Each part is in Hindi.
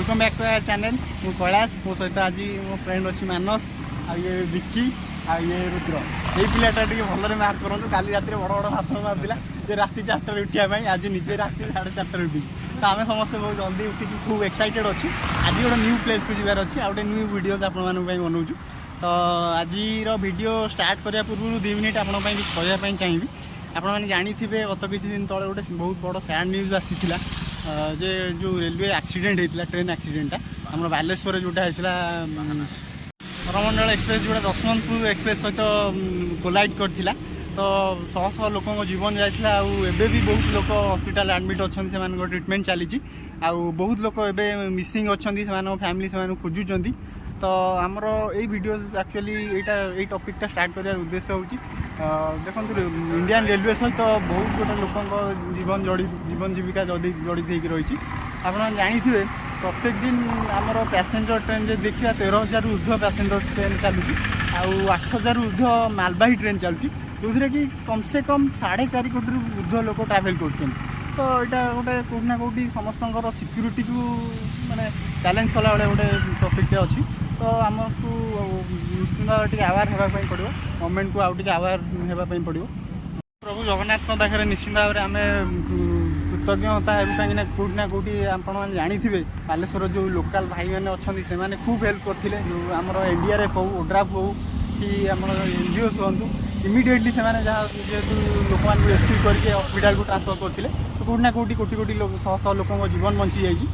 Welcome back to our channel. मु कैलाश मो सहित आज मो फ्रेंड अच्छी मानस आ ये विक्की आ ये रुद्र। ये पिलाटा टे भलरे मार्क करूँ। काली रात बड़ बड़ भाषण मारला जे राति 4टार उठा आज निजे राति 4:30 उठी तो आम समस्त बहुत जल्दी उठी खूब एक्साइटेड अच्छी। आज गोटे न्यू प्लेस को जबार अच्छी आउटे न्यू वीडियोज आपण बनाऊँ। तो आज वीडियो स्टार्ट करने पूर्व 2 मिनिट आपण किसी कहवाई चाहिए। आपने जाथे गत किसी दिन तले गोटे बहुत बड़ सैड न्यूज आसीला जे जो रेलवे एक्सीडेंट होता ट्रेन एक्सीडेंटा आम बालेश्वर जोटा होता करमंडल एक्सप्रेस जोटा दशमंतपुर एक्सप्रेस सहित कोलाइड करथिला। तो शह शह लोक जीवन जाइथिला। एबे भी बहुत लोक हॉस्पिटल एडमिट अच्छा से ट्रिटमेंट चली। बहुत लोक एबे मिसिंग अच्छा से फैमिली से खोजुंट। तो आमर यही वीडियो एक्चुअली यही टॉपिकटा स्टार्ट कर उद्देश्य हूँ देखो इंडियन रेलवे सहित बहुत गोटे लोक जीवन जीविका जड़ित रही। आप जाथे प्रत्येक दिन आमर पैसेंजर ट्रेन जो देखा 13,000 ऊर्ध्व पैसेंजर ट्रेन चलुची आ 8,000 ऊर्ध्व मालबाही ट्रेन चलुची जो कि कम से कम 4.5 कोटी ऊर्ध्व लोक ट्रावेल कर। तो यहाँ गोटे कौटि ना कौटि समस्त सिक्यूरीटी को माने चैलेंज कला भाई गोटे टॉपिकटे अच्छी। तो आमको निश्चित भाव टे आवेयर होगापी पड़ो गवर्नमेंट को आउ टे आवेयर होगापी पड़ो। प्रभु जगन्नाथ पाखे निश्चित भाव में आम कृतज्ञता है कहीं कौटि ना कौटि आपण जाथे बालेश्वर जो लोकल भाई मैंने अच्छा से खूब हेल्प करते जो आम एनडीआरएफ हो ओड्राफ हो कि आम एनजीओस हूँ इमिडिएटली से जहाँ जेहतु लोक मान रेस्क्यू करके हस्पिटाल को ट्रांसफर करते तो कौटि ना कौटि कोटी कोटी लोग शह शह लोक जीवन बंची जाइए।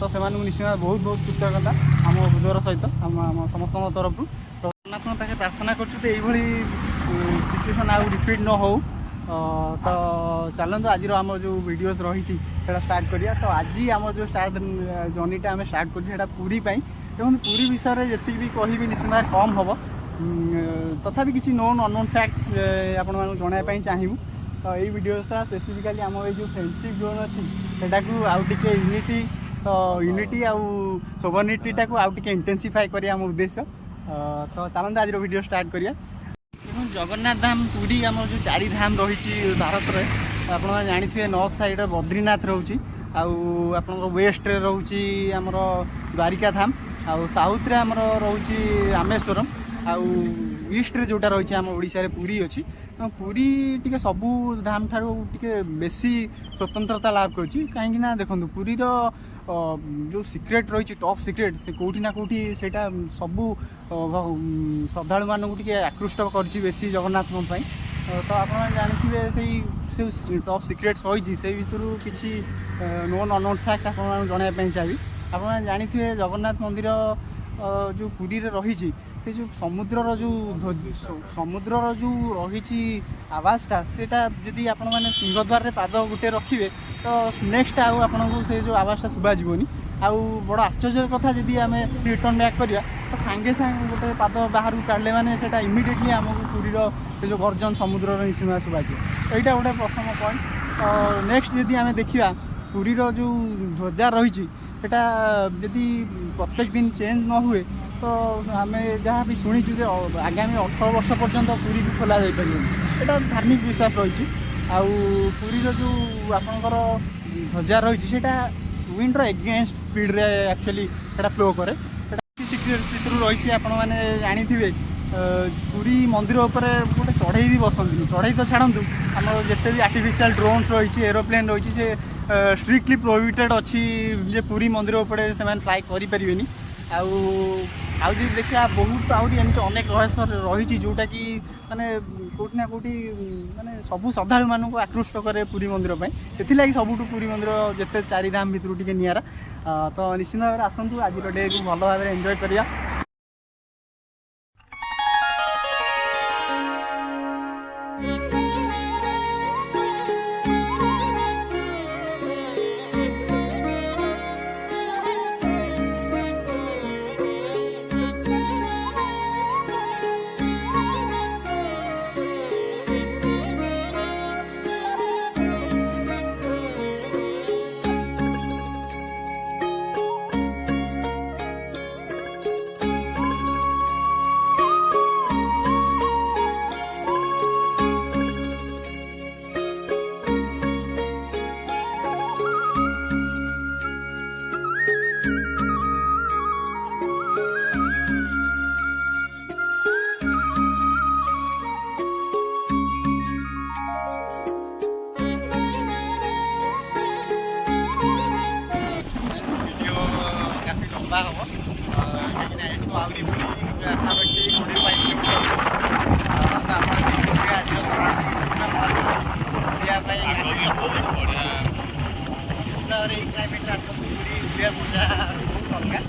तो से निश्चित बहुत बहुत कृतज्ञता आम बुधर सहित आम समस्त तरफ जगन्नाथ ताके प्रार्थना करी सिचुएसन आउ रिपीट न हो। तो चलते आज आम जो वीडियोस रही स्टार्ट करिया। तो आज आम जो स्टार्ट जर्नीटा आम स्टार्ट कर पूरी देखो पूरी विषय में जी भी कहि निश्चित भाव कम हम तथापि किसी नोन अननोन फैक्ट्स आपण जनवाई चाहिए। तो यही वीडियोटा स्पेसिफिकली आम ये जो फ्रेंडशिप जोन अच्छी से आउ टे यूनिटी तो यूनिटी आउ सोवरनिटीटा को आउ टे इंटेंसिफाई करिया आम उद्देश्य। तो चलते आज वीडियो स्टार्ट करिया। जगन्नाथ धाम पुरी आम जो 4 धाम रही भारत में आप जाथे नॉर्थ साइड बद्रीनाथ रोचे आप वेस्ट रोचे आमर द्वारिका धाम आउ साउथ रे आमर रोचे रामेश्वरम आउ ईस्ट रे जोटा रही आम ओडिशा रे पुरी अच्छी। पुरी टी सबू धाम ठारू टी बेसी स्वतंत्रता लाभ कर कहीं देखो पुरी जो सिक्रेट रही टॉप सिक्रेट से कौटी ना कौटी से सबू श्रद्धालु मानक आकृष्ट कर बेसी जगन्नाथ पाई। तो आप जानते से टॉप सिक्रेट्स रही से भितर किसी नोन अननोन फैक्ट्स आप जनवाई चाहिए। आप जानते जगन्नाथ मंदिर जो पुरी रही से जो समुद्र जो रही आवासटा से जदि आपण मैंने सिंहद्वार रे पाद गोटे रखिए तो नेक्स्ट आपको से जो आवासटा शुभाजीवनी आउ बड़ आश्चर्य कथा जदि आम रिटर्न बैक करिया तो सांगे सांगे गोटे पाद बाहर काढ़ले मैंने इमिडिएटली आमको पुरीर जो गर्जन समुद्र निश्चित शुभाजी यहाँ गोटे प्रथम पॉइंट। नेक्स्ट जदि आम देखा पुरीर जो ध्वजा रही जदि प्रत्येक दिन चेंज न हुए तो आम जहाँ भी शुणीचु आगामी 18 वर्ष पर्यंत पुरी भी खोल जापर यहाँ धार्मिक विश्वास रही। पुरीर जो आपणकर ध्वजा रही विंडर एगेन्स्ट स्पीड रे एक्चुअली फ्लो करे सिक्रेट रही। आपण मैंने जाथे पुरी मंदिर उपर गोटे चढ़ई भी बसती चढ़ई तो छाड़ू आम जिते भी आर्टिफिशियल ड्रोन्स रही एरोप्लेन रही से स्ट्रिक्टली प्रोहिबिटेड अच्छी जे पुरी मंदिर उपर से फ्लाई करें। आउ देखा बहुत आहरी एमती अनेक रहस्य रही जोटा कि माने कौटि ना कौटि माने सबू श्रद्धालु मानक आकृष्ट करे पुरी मंदिर से सबुठ पुरी मंदिर जिते 4 धाम भितर टे निरा। तो निश्चित भाव आसतु आज डे को भल भाव एंजॉय करिया। ଲମ୍ବା ହେବ କାହିଁକିନା ଏଠୁ ଆହୁରି ପୁଣି ପାଖାପାଖି 20-22 କିଲୋମିଟର ତ ଆପଣ ଦେଖିଥିବେ ଆଜିର ବୁଲିବା ପାଇଁ ନିଶ୍ଚିତ ଭାବରେ ଏଇ କ୍ଲାଇମେଟ୍ରେ ଆସନ୍ତୁ ପୁରୀ ବୁଲିବା ପୂଜା ବହୁତ ଅଲଗା।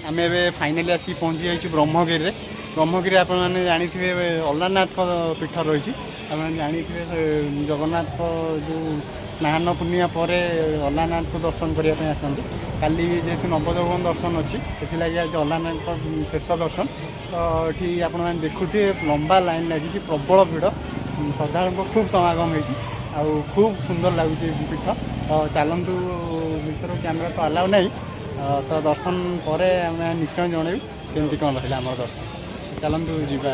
आम ए फाइनाली आसिक पहुँची जाइए ब्रह्मगिरी। ब्रह्मगिरी आपने जाथे अल्लानाथ पीठ रही आपने जाथे जगन्नाथ जो स्नान पूर्णिमा पर अल्लानाथ को दर्शन करने आसती काली जेहतु नवजौवन दर्शन अच्छी से आज अल्लानाथ शेष दर्शन तो ये आपने देखुए लंबा लाइन लगी प्रबल भिड़ श्रद्धा खूब समागम होती खूब सुंदर लगुच पीठ तो चलतु भर कैमेरा तो अलाउ नहीं तो दर्शन पर आम निश्चय जनइबी केमती कौन रहा आम दर्शन चलतु जीवा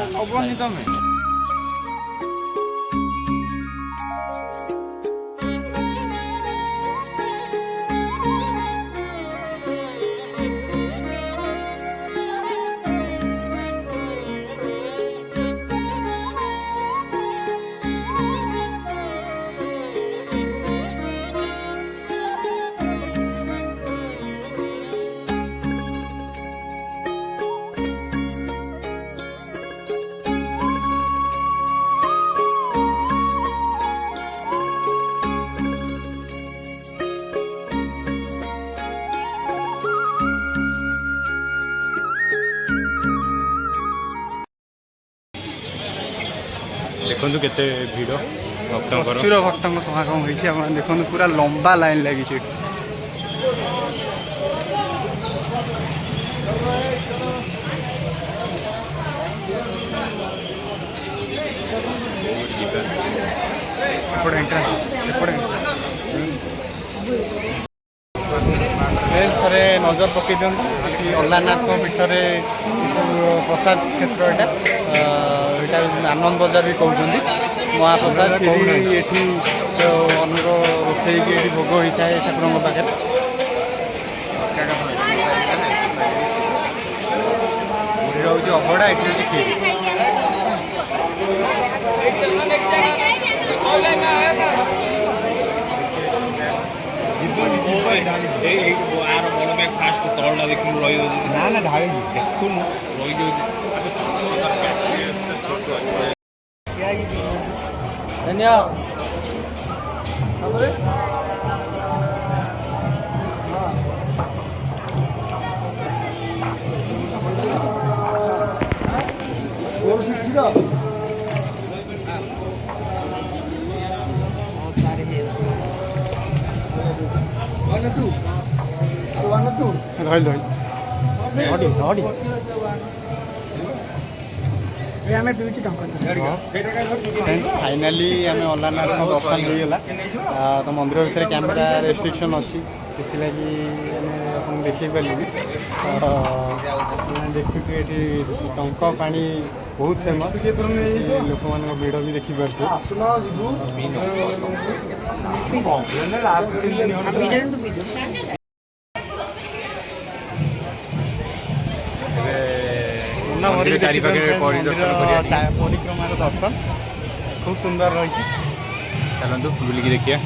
देखो केते भिड़ प्रचुर भक्त समागम होती देखो पूरा लंबा लाइन लगी थे नजर पकई दिखाँ अल्लानाथ पीठरे प्रसाद क्षेत्र यहाँ आनंद बजार भी कहते महाप्रसाद ये अन्न रोसे भोग होता है ठाकुर पाखे हूँ अभड़ा ये खीर फास्ट तलटा देख ना ना ढाई देखु रही फाइनाली आम अल्लानाथ दर्शन होगा तो मंदिर भितर कैमेरा रेस्ट्रिक्शन अच्छी से देखी पारे ଦେଖୁଛୁ ଏଠି ଟଙ୍କ ପାଣି ବହୁତ ଫେମସ୍, ଲୋକମାନଙ୍କ ଭିଡ଼ ବି ଦେଖିପାରୁଛୁ। ମନ୍ଦିର ଚାରିପାଖରେ ପରିଦର୍ଶନ କରିବା। ପରିକ୍ରମାର ଦର୍ଶନ ଖୁବ୍ ସୁନ୍ଦର ରହିଛି। ଚାଲନ୍ତୁ ବୁଲିକି ଦେଖିବା।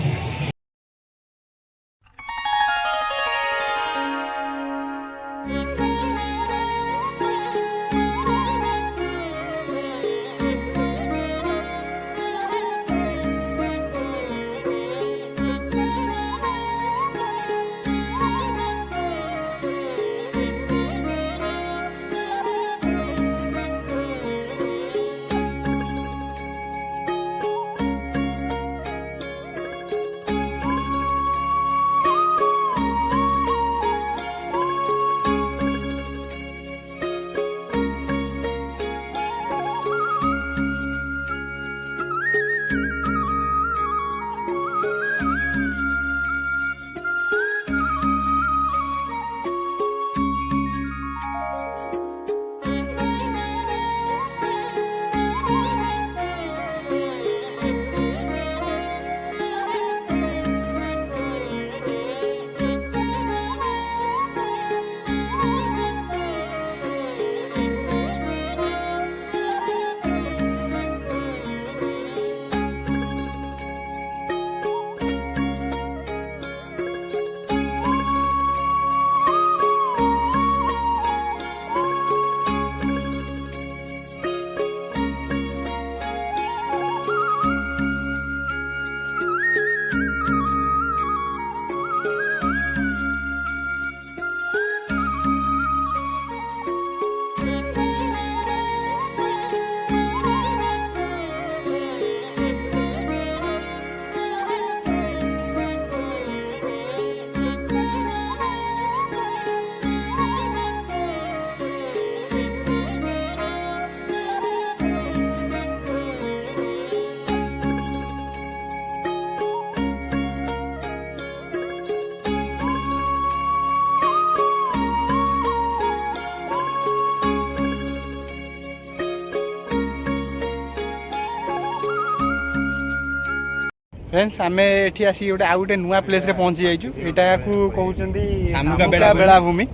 फ्रेंड्स आम एठी आसी गोटे आउ गोटे नुआ प्लेस रे पहुंची जाइछु। एटा को कहउचंदी सामुका बेलाभूमि।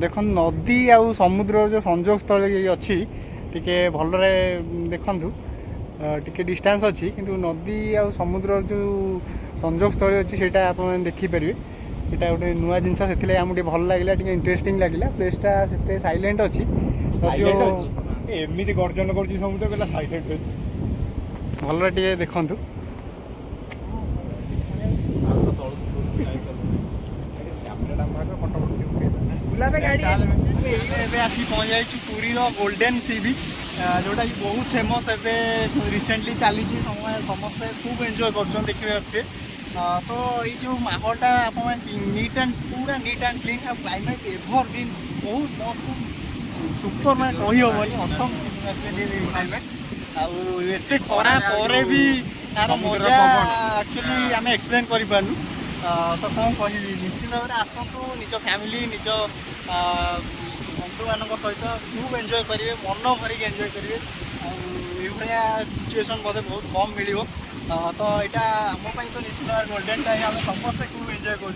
देखन नदी आउ समुद्र जो संजोग स्थल अछि टिके भलरे देखंतु। टिके डिस्टेंस अछि किंतु नदी आउ समुद्र जो संजोग स्थल अछि सेटा आपण देखि परिबे। एटा गोटे नुआ जिंस सेथिले हमके भल लागिला, टिके इंटरेस्टिंग लागिला। प्लेसटा सेते साइलेंट अछि। एमिति गर्जन करछि समुद्र बेला साइलेंट अछि। भलरे टिके देखंतु। आसी पहुँच जाइए पुरी गोल्डन सी बीच जोटा कि बहुत फेमस एवं रिसेंटली चली समस्ते खूब एंजॉय कर देखिए। तो ये जो माहौलटा आप नीट एंड पूरा नीट एंड क्लीन और क्लाइमेट एभर ग्रीन बहुत मस्त सुपर मैं कही हेनी असम क्लाइमेट आते खरा पर भी यार मजा एक्चुअली आम एक्सप्लेन कर पार्नु। तो कौन कह निश्चित भाव में आसतु निज फैमिली निज बंधु मान सहित खूब एंजॉय करेंगे, मन भरिक एंजॉय करेंगे। आया सिचुएसन बोधे बहुत कम मिल तो यहाँ आमपाई तो निश्चित भाव गोल्डन टाइम आम समस्ते खूब एंजॉय कर।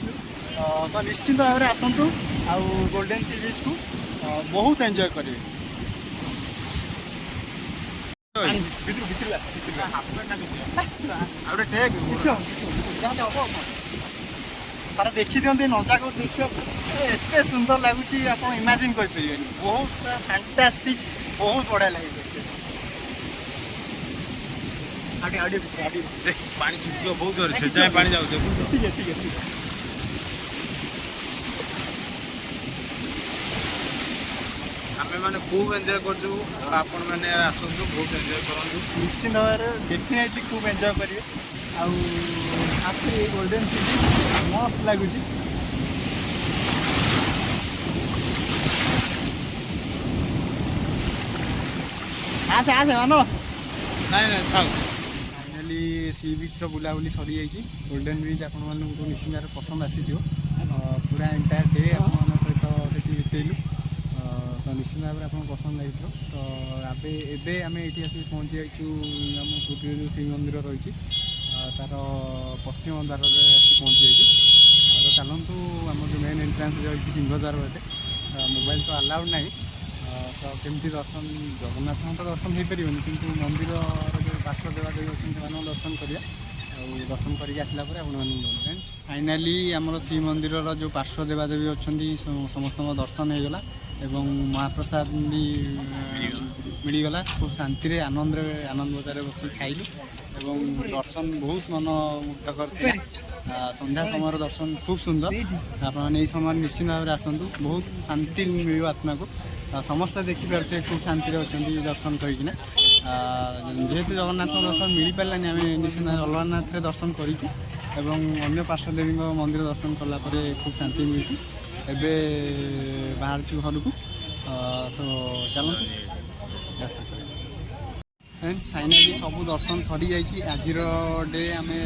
तो निश्चित भाव में आसतु आ गोल्डन सी बीच को बहुत एंजॉय करेंगे। तार देखी दिखते नजाक दृश्य एत सुंदर लगुच आप इमेजिन कर बहुत फैंटास्टिक बहुत बढ़िया लगे। पानी छिटक बहुत जोर से जाए पानी जाऊ ठीक है ठीक है ठीक है। आमे माने खूब एंजॉय करजु आपण माने आसंतु बहुत एंजॉय करंतु निश्चित भाव डेफिनेटली खूब एंजॉय करेंगे। आखिर गोल्डन सी मस्त लगुच। आसे आसे मानो नहीं था फाइनाली सी बीच बुलाबुली सरी जाइए। गोल्डन बीच आपण मानक निश्चित भाव पसंद आसी पूरा एंटायर डे आप सहित बितेलु। ତ ନିଶ୍ଚିତ ଭାବରେ ଆପଣଙ୍କୁ ପସନ୍ଦ ଲାଗିଥିବ। ତ ଏବେ ଆମେ ଏଇଠି ଆସିକି ପହଞ୍ଚି ଯାଇଛୁ ଆମ ପୁରୀରେ ଯେଉଁ ଶ୍ରୀମନ୍ଦିର ରହିଛି ତା'ର ପଶ୍ଚିମ ଦ୍ୱାରରେ ଆସି ପହଞ୍ଚି ଯାଇଛୁ। ତ ଚାଲନ୍ତୁ ଆମର ଯେଉଁ ମେନ୍ ଏଣ୍ଟ୍ରାନ୍ସ ରହିଛି ସିଂହଦ୍ୱାର ବାଟେ, ମୋବାଇଲ ତ ଆଲାଉଡ଼ ନାହିଁ। ତ କେମିତି ଦର୍ଶନ, ଜଗନ୍ନାଥଙ୍କ ତ ଦର୍ଶନ ହେଇପାରିବନି, କିନ୍ତୁ ମନ୍ଦିରର ଯେଉଁ ପାର୍ଶ୍ୱ ଦେବାଦେବୀ ଅଛନ୍ତି ସେମାନଙ୍କୁ ଦର୍ଶନ କରିବା। ଆଉ ଦର୍ଶନ କରିକି ଆସିଲା ପରେ ଆପଣମାନଙ୍କୁ ଜଣାଇବି। ଫ୍ରେଣ୍ଡସ୍, ଫାଇନାଲି ଆମର ଶ୍ରୀମନ୍ଦିରର ଯେଉଁ ପାର୍ଶ୍ୱ ଦେବାଦେବୀ ଅଛନ୍ତି ସମସ୍ତଙ୍କ ଦର୍ଶନ ହେଇଗଲା ଏବଂ ମହାପ୍ରସାଦ ବି ମିଳିଗଲା। ଖୁବ୍ ଶାନ୍ତିରେ ଆନନ୍ଦ ବଜାରରେ ବସି ଖାଇଲୁ ଏବଂ ଦର୍ଶନ ବହୁତ ମନମୁଗ୍ଧକର ଥିଲା। ସନ୍ଧ୍ୟା ସମୟର ଦର୍ଶନ ଖୁବ୍ ସୁନ୍ଦର। ଆପଣମାନେ ଏହି ସମୟରେ ନିଶ୍ଚିତ ଭାବରେ ଆସନ୍ତୁ, ବହୁତ ଶାନ୍ତି ମିଳିବ ଆତ୍ମାକୁ। ସମସ୍ତେ ଦେଖିପାରୁଥିବେ ଖୁବ୍ ଶାନ୍ତିରେ ଅଛନ୍ତି ଦର୍ଶନ କରିକିନା। ଯେହେତୁ ଜଗନ୍ନାଥଙ୍କ ଦର୍ଶନ ମିଳିପାରିଲାନି, ଆମେ ନିଶ୍ଚିତ ଅଲାରନାଥରେ ଦର୍ଶନ କରିଛୁ ଏବଂ ଅନ୍ୟ ପାର୍ଶ୍ୱଦେବୀଙ୍କ ମନ୍ଦିର ଦର୍ଶନ କଲା ପରେ ଖୁବ୍ ଶାନ୍ତି ମିଳିଛି। ଏବେ ବାହାରୁଛୁ ଘରକୁ। ଚାଲନ୍ତୁ। ଫ୍ରେଣ୍ଡସ୍, ଫାଇନାଲି ସବୁ ଦର୍ଶନ ସରିଯାଇଛି। ଆଜିର ଡେ ଆମେ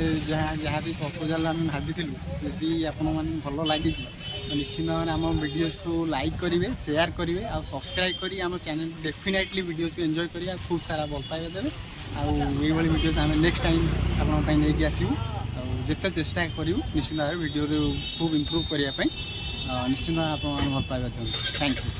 ଯାହା ବି ପ୍ରପୋଜାଲ୍ ଆମେ ଭାବିଥିଲୁ, ଯଦି ଆପଣମାନଙ୍କୁ ଭଲ ଲାଗିଛି ତ ନିଶ୍ଚିତ ଭାବରେ ଆମ ଭିଡ଼ିଓସ୍କୁ ଲାଇକ୍ କରିବେ, ସେୟାର କରିବେ ଆଉ ସବସ୍କ୍ରାଇବ୍ କରି ଆମ ଚ୍ୟାନେଲ୍ ଡେଫିନେଟଲି ଭିଡ଼ିଓସ୍କୁ ଏନ୍ଜୟ କରିବେ ଆଉ ଖୁବ୍ ସାରା ଭଲ ପାଇବା ଦେବେ। ଆଉ ଏଇଭଳି ଭିଡ଼ିଓସ୍ ଆମେ ନେକ୍ସଟ ଟାଇମ୍ ଆପଣଙ୍କ ପାଇଁ ନେଇକି ଆସିବୁ। ଆଉ ଯେତେ ଚେଷ୍ଟା କରିବୁ ନିଶ୍ଚିତ ଭାବରେ ଭିଡ଼ିଓରେ ଖୁବ୍ ଇମ୍ପ୍ରୁଭ୍ କରିବା ପାଇଁ। ନିଶ୍ଚିତ ଆପଣମାନେ ଭଲ ପାଇବା ଦିଅନ୍ତୁ। Thank you.